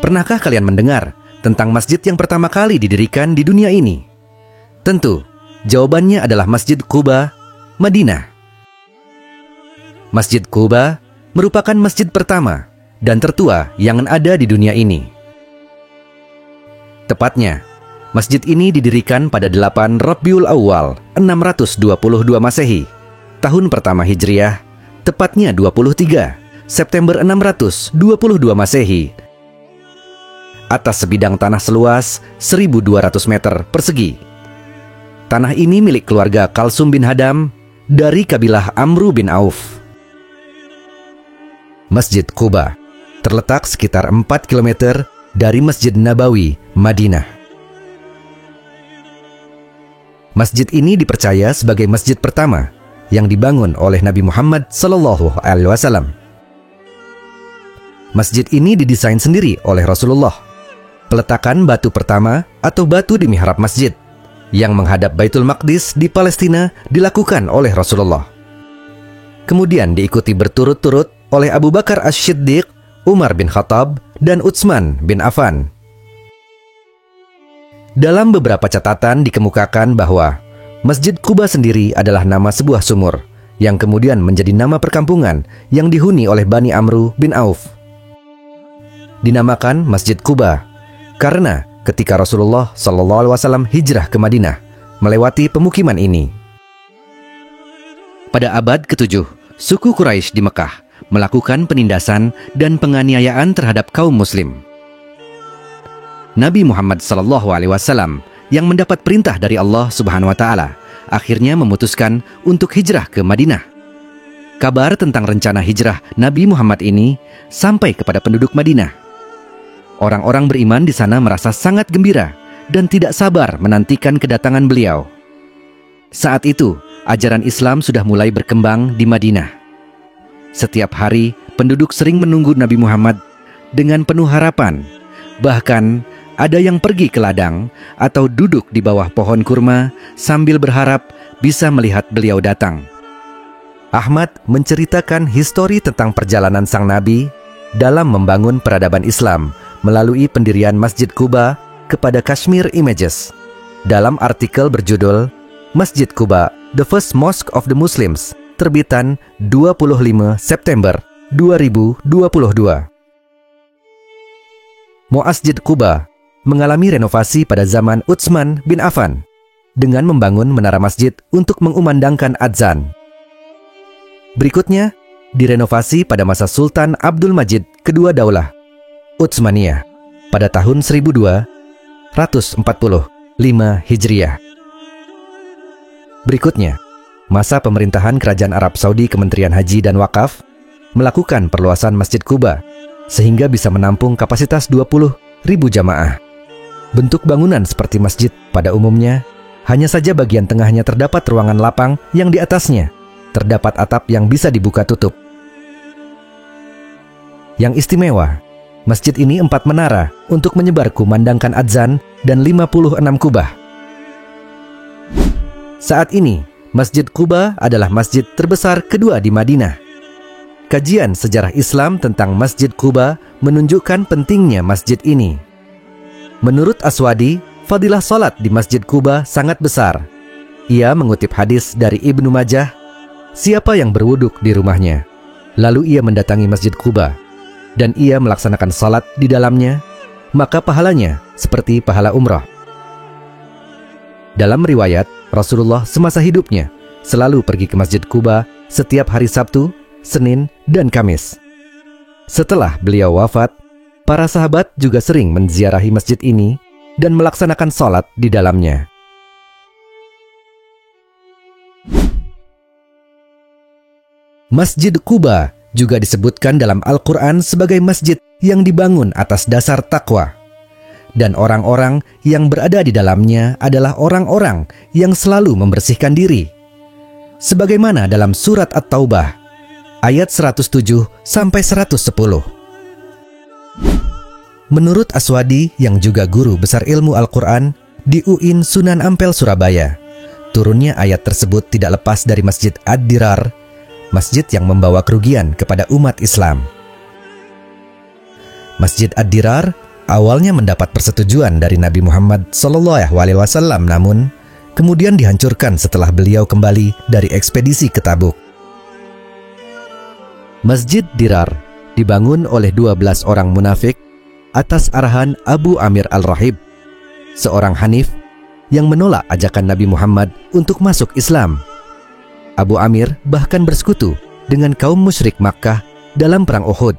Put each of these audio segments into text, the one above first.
Pernahkah kalian mendengar tentang masjid yang pertama kali didirikan di dunia ini? Tentu, jawabannya adalah Masjid Quba, Madinah. Masjid Quba merupakan masjid pertama dan tertua yang ada di dunia ini. Tepatnya, masjid ini didirikan pada 8 Rabiul Awal 622 Masehi, tahun pertama Hijriah, tepatnya 23 September 622 Masehi, atas sebidang tanah seluas 1.200 meter persegi. Tanah ini milik keluarga Kalsum bin Hadam dari kabilah Amru bin Auf. Masjid Quba terletak sekitar 4 km dari Masjid Nabawi, Madinah. Masjid ini dipercaya sebagai masjid pertama yang dibangun oleh Nabi Muhammad SAW. Masjid ini didesain sendiri oleh Rasulullah. Peletakan batu pertama atau batu di mihrab masjid yang menghadap Baitul Maqdis di Palestina dilakukan oleh Rasulullah. Kemudian diikuti berturut-turut oleh Abu Bakar Asy-Syiddiq, Umar bin Khattab, dan Utsman bin Affan. Dalam beberapa catatan dikemukakan bahwa Masjid Quba sendiri adalah nama sebuah sumur yang kemudian menjadi nama perkampungan yang dihuni oleh Bani Amru bin Auf. Dinamakan Masjid Quba karena ketika Rasulullah SAW hijrah ke Madinah melewati pemukiman ini. Pada abad ke-7, suku Quraisy di Mekah melakukan penindasan dan penganiayaan terhadap kaum muslim. Nabi Muhammad SAW yang mendapat perintah dari Allah Subhanahu wa Ta'ala akhirnya memutuskan untuk hijrah ke Madinah. Kabar tentang rencana hijrah Nabi Muhammad ini sampai kepada penduduk Madinah. Orang-orang beriman di sana merasa sangat gembira dan tidak sabar menantikan kedatangan beliau. Saat itu, ajaran Islam sudah mulai berkembang di Madinah. Setiap hari, penduduk sering menunggu Nabi Muhammad dengan penuh harapan. Bahkan, ada yang pergi ke ladang atau duduk di bawah pohon kurma sambil berharap bisa melihat beliau datang. Ahmad menceritakan histori tentang perjalanan sang Nabi dalam membangun peradaban Islam melalui pendirian Masjid Quba kepada Kashmir Images. Dalam artikel berjudul Masjid Quba, The First Mosque of the Muslims, terbitan 25 September 2022. Masjid Quba mengalami renovasi pada zaman Utsman bin Affan dengan membangun menara masjid untuk mengumandangkan adzan. Berikutnya, direnovasi pada masa Sultan Abdul Majid kedua Daulah Utsmaniyah pada tahun 1245 Hijriah. Berikutnya, masa pemerintahan Kerajaan Arab Saudi Kementerian Haji dan Wakaf melakukan perluasan Masjid Quba sehingga bisa menampung kapasitas 20.000 jamaah. Bentuk bangunan seperti masjid pada umumnya, hanya saja bagian tengahnya terdapat ruangan lapang yang di atasnya terdapat atap yang bisa dibuka tutup. Yang istimewa, masjid ini 4 menara untuk menyebar kumandangkan adzan dan 56 kubah. Saat ini, Masjid Quba adalah masjid terbesar kedua di Madinah. Kajian sejarah Islam tentang Masjid Quba menunjukkan pentingnya masjid ini. Menurut Aswadi, fadilah salat di Masjid Quba sangat besar. Ia mengutip hadis dari Ibnu Majah, siapa yang berwuduk di rumahnya, lalu ia mendatangi Masjid Quba dan ia melaksanakan salat di dalamnya, maka pahalanya seperti pahala umrah. Dalam riwayat, Rasulullah semasa hidupnya selalu pergi ke Masjid Quba setiap hari Sabtu, Senin, dan Kamis. Setelah beliau wafat, para sahabat juga sering menziarahi masjid ini dan melaksanakan salat di dalamnya. Masjid Quba juga disebutkan dalam Al-Quran sebagai masjid yang dibangun atas dasar takwa. Dan orang-orang yang berada di dalamnya adalah orang-orang yang selalu membersihkan diri. Sebagaimana dalam surat At-Taubah, ayat 107-110. Menurut Aswadi yang juga guru besar ilmu Al-Quran di UIN Sunan Ampel, Surabaya, turunnya ayat tersebut tidak lepas dari Masjid Ad-Dirar, masjid yang membawa kerugian kepada umat Islam. Masjid Ad-Dirar awalnya mendapat persetujuan dari Nabi Muhammad SAW, namun kemudian dihancurkan setelah beliau kembali dari ekspedisi ke Tabuk. Masjid Dirar dibangun oleh 12 orang munafik atas arahan Abu Amir Al-Rahib, seorang Hanif yang menolak ajakan Nabi Muhammad untuk masuk Islam. Abu Amir bahkan bersekutu dengan kaum musyrik Makkah dalam perang Uhud.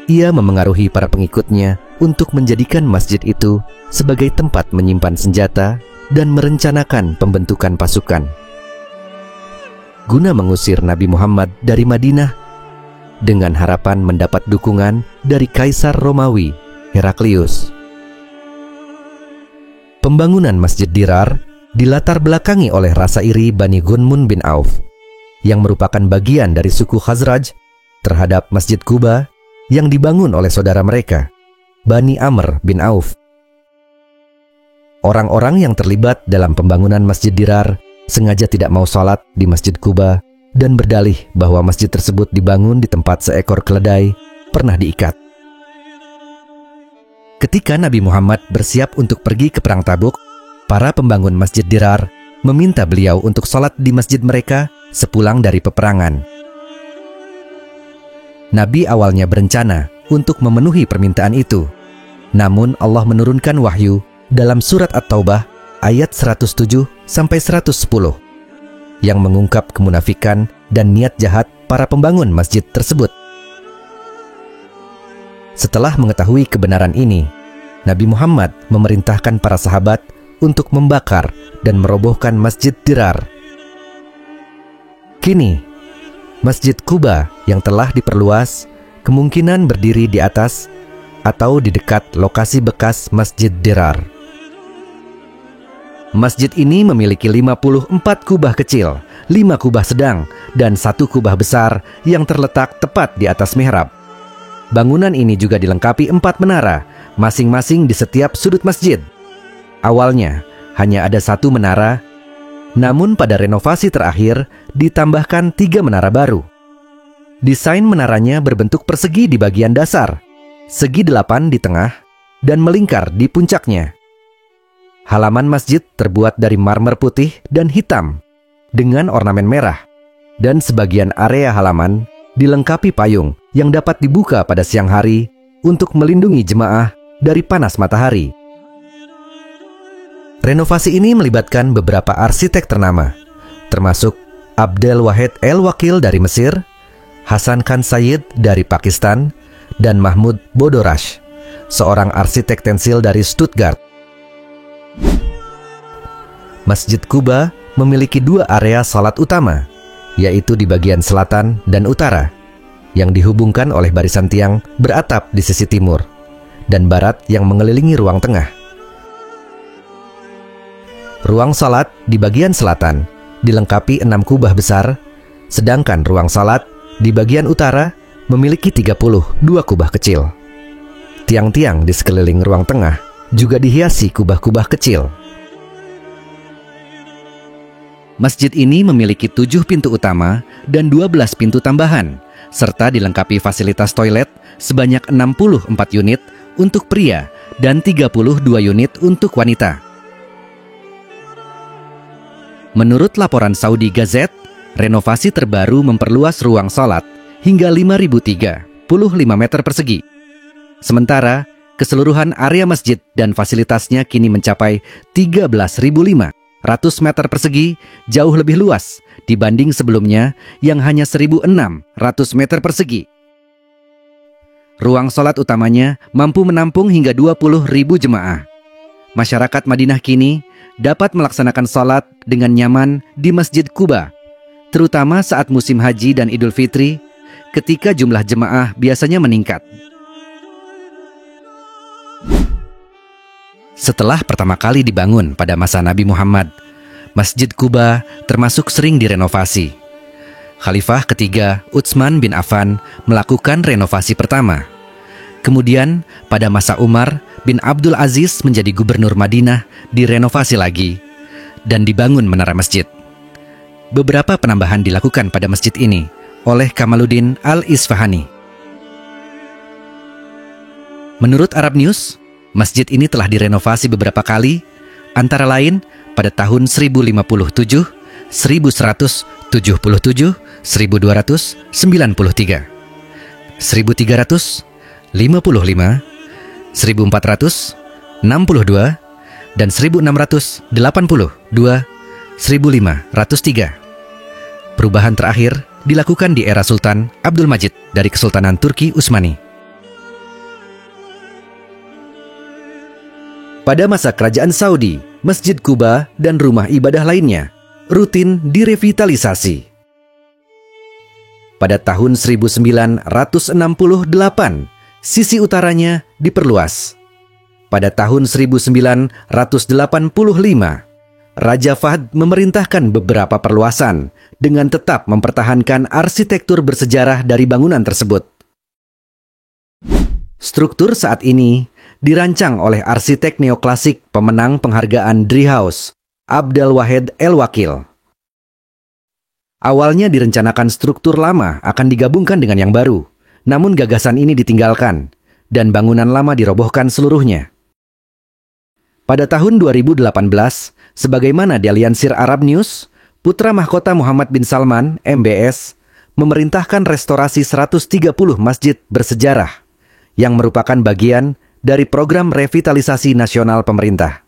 Ia memengaruhi para pengikutnya untuk menjadikan masjid itu sebagai tempat menyimpan senjata dan merencanakan pembentukan pasukan guna mengusir Nabi Muhammad dari Madinah dengan harapan mendapat dukungan dari Kaisar Romawi Heraklius. Pembangunan Masjid Dirar dilatar belakangi oleh rasa iri Bani Gunmun bin Auf yang merupakan bagian dari suku Khazraj terhadap Masjid Quba yang dibangun oleh saudara mereka, Bani Amr bin Auf. Orang-orang yang terlibat dalam pembangunan Masjid Dirar sengaja tidak mau sholat di Masjid Quba dan berdalih bahwa masjid tersebut dibangun di tempat seekor keledai pernah diikat. Ketika Nabi Muhammad bersiap untuk pergi ke Perang Tabuk, para pembangun Masjid Dirar meminta beliau untuk sholat di masjid mereka sepulang dari peperangan. Nabi awalnya berencana untuk memenuhi permintaan itu, namun Allah menurunkan wahyu dalam surat At-Taubah ayat 107-110 yang mengungkap kemunafikan dan niat jahat para pembangun masjid tersebut. Setelah mengetahui kebenaran ini, Nabi Muhammad memerintahkan para sahabat untuk membakar dan merobohkan Masjid Dirar. Kini, Masjid Quba yang telah diperluas kemungkinan berdiri di atas atau di dekat lokasi bekas Masjid Dirar. Masjid ini memiliki 54 kubah kecil, 5 kubah sedang, dan 1 kubah besar yang terletak tepat di atas mihrab. Bangunan ini juga dilengkapi 4 menara, masing-masing di setiap sudut masjid. Awalnya hanya ada 1 menara, namun pada renovasi terakhir ditambahkan 3 menara baru. Desain menaranya berbentuk persegi di bagian dasar, segi 8 di tengah, dan melingkar di puncaknya. Halaman masjid terbuat dari marmer putih dan hitam dengan ornamen merah, dan sebagian area halaman dilengkapi payung yang dapat dibuka pada siang hari untuk melindungi jemaah dari panas matahari. Renovasi ini melibatkan beberapa arsitek ternama, termasuk Abdel Wahid El-Wakil dari Mesir, Hasan Khan Sayyid dari Pakistan, dan Mahmud Bodorash, seorang arsitek tensil dari Stuttgart. Masjid Quba memiliki 2 area salat utama, yaitu di bagian selatan dan utara, yang dihubungkan oleh barisan tiang beratap di sisi timur, dan barat yang mengelilingi ruang tengah. Ruang salat di bagian selatan dilengkapi 6 kubah besar, sedangkan ruang salat di bagian utara memiliki 32 kubah kecil. Tiang-tiang di sekeliling ruang tengah juga dihiasi kubah-kubah kecil. Masjid ini memiliki 7 pintu utama dan 12 pintu tambahan, serta dilengkapi fasilitas toilet sebanyak 64 unit untuk pria dan 32 unit untuk wanita. Menurut laporan Saudi Gazette, renovasi terbaru memperluas ruang salat hingga 5.035 meter persegi. Sementara, keseluruhan area masjid dan fasilitasnya kini mencapai 13.500 meter persegi, jauh lebih luas dibanding sebelumnya yang hanya 1.600 meter persegi. Ruang sholat utamanya mampu menampung hingga 20.000 jemaah. Masyarakat Madinah kini dapat melaksanakan sholat dengan nyaman di Masjid Quba, terutama saat musim haji dan Idul Fitri, ketika jumlah jemaah biasanya meningkat. Setelah pertama kali dibangun pada masa Nabi Muhammad, Masjid Quba termasuk sering direnovasi. Khalifah ketiga Utsman bin Affan melakukan renovasi pertama. Kemudian pada masa Umar bin Abdul Aziz menjadi gubernur Madinah, direnovasi lagi dan dibangun menara masjid. Beberapa penambahan dilakukan pada masjid ini oleh Kamaluddin Al-Isfahani. Menurut Arab News, masjid ini telah direnovasi beberapa kali, antara lain pada tahun 1057, 1177, 1293, 1355, 1462, dan 1682, 1503. Perubahan terakhir dilakukan di era Sultan Abdul Majid dari Kesultanan Turki Utsmani. Pada masa kerajaan Saudi, Masjid Quba dan rumah ibadah lainnya rutin direvitalisasi. Pada tahun 1968, sisi utaranya diperluas. Pada tahun 1985, Raja Fahd memerintahkan beberapa perluasan dengan tetap mempertahankan arsitektur bersejarah dari bangunan tersebut. Struktur saat ini dirancang oleh arsitek neoklasik pemenang penghargaan Driehaus, Abdel Wahid El-Wakil. Awalnya direncanakan struktur lama akan digabungkan dengan yang baru, namun gagasan ini ditinggalkan dan bangunan lama dirobohkan seluruhnya. Pada tahun 2018, sebagaimana dilansir Arab News, putra mahkota Muhammad bin Salman, MBS, memerintahkan restorasi 130 masjid bersejarah yang merupakan bagian dari program revitalisasi nasional pemerintah.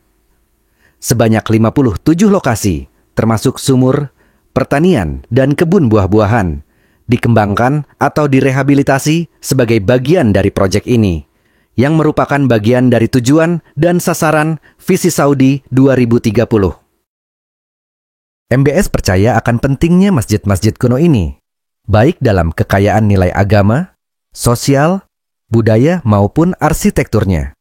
Sebanyak 57 lokasi, termasuk sumur, pertanian, dan kebun buah-buahan, dikembangkan atau direhabilitasi sebagai bagian dari proyek ini, yang merupakan bagian dari tujuan dan sasaran Visi Saudi 2030. MBS percaya akan pentingnya masjid-masjid kuno ini, baik dalam kekayaan nilai agama, sosial, budaya maupun arsitekturnya.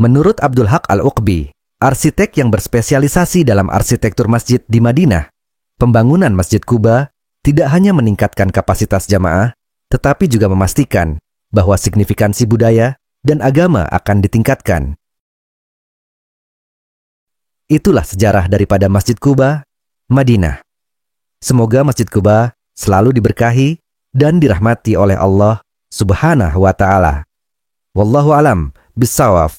Menurut Abdul Haq Al-Uqbi, arsitek yang berspesialisasi dalam arsitektur masjid di Madinah, pembangunan Masjid Quba tidak hanya meningkatkan kapasitas jamaah, tetapi juga memastikan bahwa signifikansi budaya dan agama akan ditingkatkan. Itulah sejarah daripada Masjid Quba, Madinah. Semoga Masjid Quba selalu diberkahi dan dirahmati oleh Allah Subhanahu wa Ta'ala. Wallahu alam bissawab.